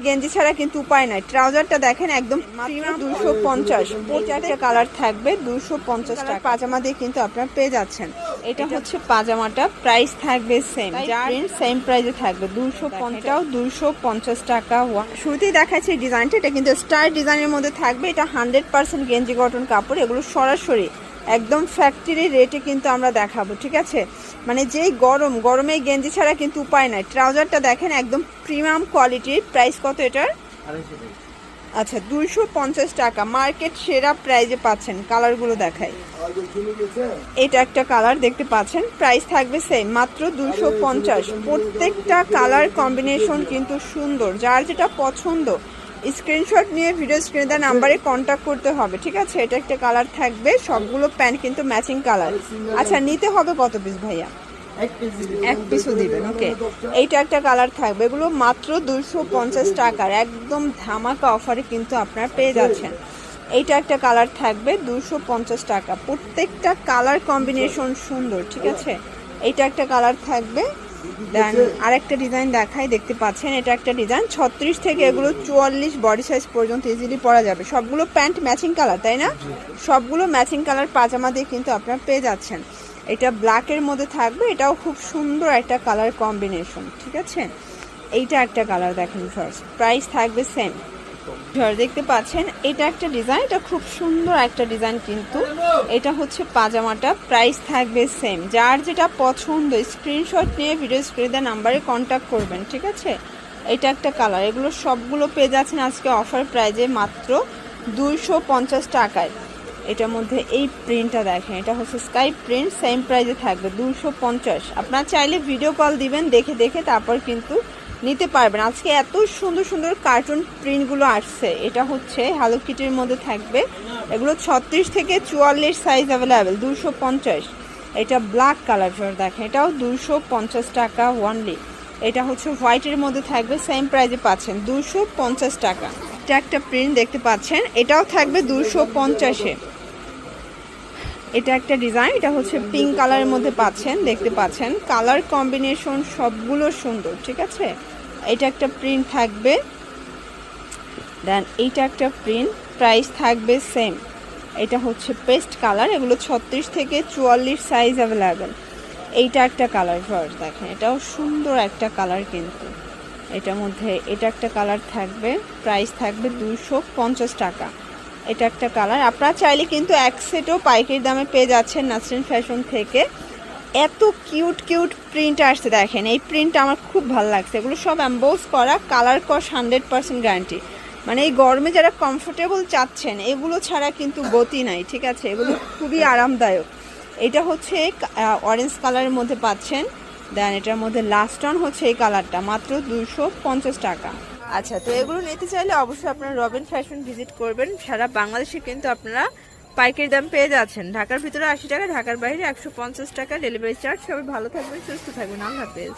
গেঞ্জি ছাড়া কিন্তু উপায় নাই। ট্রাউজারটা দেখেন একদম মাত্র 250, 4টা কালার থাকবে, 250 টাকা। পাজামা দিয়ে কিন্তু আপনারা পেয়ে যাচ্ছেন। এটা হচ্ছে পাজামাটা, প্রাইস থাকবে সেম, যার সেম প্রাইসে থাকবে 250, 250 টাকা। শুরুতেই দেখাচ্ছি ডিজাইনটা, এটা কিন্তু স্টার ডিজাইনের মধ্যে থাকবে। এটা 100% গেঞ্জি কটন কাপড়, এগুলো সরাসরি একদম ফ্যাক্টরি রেটে কিন্তু আমরা দেখাবো, ঠিক আছে। মানে যেই গরমে গেঞ্জি ছাড়া কিন্তু উপায় নাই। ট্রাউজারটা দেখেন একদম প্রিমিয়াম কোয়ালিটির। প্রাইস কত এটার? আচ্ছা 250 টাকা, মার্কেট সেরা প্রাইজে পাচ্ছেন। কালারগুলো দেখাই, এটা একটা কালার দেখতে পাচ্ছেন, প্রাইস থাকবে সেম, মাত্র 250। প্রত্যেকটা কালার কম্বিনেশন কিন্তু সুন্দর, যার যেটা পছন্দ স্ক্রিনশট নিয়ে ভিডিও স্ক্রিনে দেওয়া নাম্বারে কন্ট্যাক্ট করতে হবে, ঠিক আছে। এটা একটা কালার থাকবে, সবগুলো প্যান্ট কিন্তু ম্যাচিং কালার। আচ্ছা নিতে হবে কত পিস ভাইয়া? এক পিসও দিবেন, ওকে। এইটা একটা কালার থাকবে, এগুলো মাত্র 250 টাকার একদম ধামাকা অফারে কিন্তু আপনারা পেয়ে যাচ্ছেন। এইটা একটা কালার থাকবে 250 টাকা। প্রত্যেকটা কালার কম্বিনেশন সুন্দর, ঠিক আছে। এইটা একটা কালার থাকবে। দেন আরেকটা ডিজাইন দেখাই, দেখতে পাচ্ছেন এটা একটা ডিজাইন 36 থেকে এগুলো 44 বডি সাইজ পর্যন্ত ইজিলি পরা যাবে। সবগুলো প্যান্ট ম্যাচিং কালার, তাই না? সবগুলো ম্যাচিং কালার পাজামা দিয়ে কিন্তু আপনারা পেয়ে যাচ্ছেন। এটা ব্ল্যাকের মধ্যে থাকবে, এটাও খুব সুন্দর একটা কালার কম্বিনেশন, ঠিক আছে। এইটা একটা কালার দেখেন ফার্স্ট, প্রাইস থাকবে সেম। দেখতে পাচ্ছেন এটা একটা ডিজাইন, এটা খুব সুন্দর একটা ডিজাইন কিন্তু। এটা হচ্ছে পাজামাটা, প্রাইস থাকবে সেম, যার যেটা পছন্দ স্ক্রিনশট নিয়ে ভিডিও স্ক্রিনে দেওয়া নাম্বারে কন্ট্যাক্ট করবেন, ঠিক আছে। এটা একটা কালার, এগুলো সবগুলো পেয়ে যাচ্ছেন আজকে অফার প্রাইজে মাত্র 250 টাকায়। এটার মধ্যে এই প্রিন্টটা দেখেন, এটা হচ্ছে স্কাই প্রিন্ট, সেম প্রাইজে থাকবে 250। আপনারা চাইলে ভিডিও কল দিবেন, দেখে দেখে তারপর কিন্তু নিতে পারবেন। আজকে এত সুন্দর সুন্দর কার্টুন প্রিন্টগুলো আসছে। এটা হচ্ছে হ্যালো কিটির মধ্যে থাকবে, এগুলো 36 থেকে 44 সাইজ অ্যাভেলেবেল, 250। এটা ব্ল্যাক কালার দেখেন, এটাও 250 টাকা ওয়ানলি। এটা হচ্ছে হোয়াইটের মধ্যে থাকবে, সেম প্রাইজে পাচ্ছেন 250 টাকা। এটা একটা প্রিন্ট দেখতে পাচ্ছেন, এটাও থাকবে 250-এ। এটা একটা ডিজাইন, এটা হচ্ছে পিঙ্ক কালারের মধ্যে পাচ্ছেন, দেখতে পাচ্ছেন কালার কম্বিনেশন সবগুলো সুন্দর, ঠিক আছে। এটা একটা প্রিন্ট থাকবে। দেন এইটা একটা প্রিন্ট, প্রাইস থাকবে সেম। এটা হচ্ছে পেস্ট কালার, এগুলো 36 থেকে 44 সাইজ অ্যাভেলেবেল। এইটা একটা কালার ফার্স্ট দেখেন, এটাও সুন্দর একটা কালার কিন্তু। এটার মধ্যে এটা একটা কালার থাকবে, প্রাইস থাকবে 250 টাকা। এটা একটা কালার। আপনারা চাইলে কিন্তু এক সেটও পাইকারি দামে পেয়ে যাচ্ছেন নাসরিন ফ্যাশন থেকে। এত কিউট কিউট প্রিন্ট আসছে দেখেন, এই প্রিন্টটা আমার খুব ভালো লাগছে। এগুলো সব এমবোস করা, কালার কস 100% গ্যারান্টি। মানে এই গরমে যারা কমফোর্টেবল চাচ্ছেন, এগুলো ছাড়া কিন্তু গতি নাই, ঠিক আছে। এগুলো খুবই আরামদায়ক। এটা হচ্ছে অরেঞ্জ কালারের মধ্যে পাচ্ছেন। দেন এটার মধ্যে লাস্ট অন হচ্ছে এই কালারটা, মাত্র 250 টাকা। আচ্ছা, তো এগুলো নিতে চাইলে অবশ্যই আপনারা রবিন ফ্যাশন ভিজিট করবেন। সারা বাংলাদেশে কিন্তু আপনারা পাইকারি দাম পেয়ে যাচ্ছেন। ঢাকার ভিতরে 80 টাকা, ঢাকার বাইরে 150 টাকা ডেলিভারি চার্জ। সবাই ভালো থাকবেন, সুস্থ থাকবেন, আল্লাহ হাফেজ।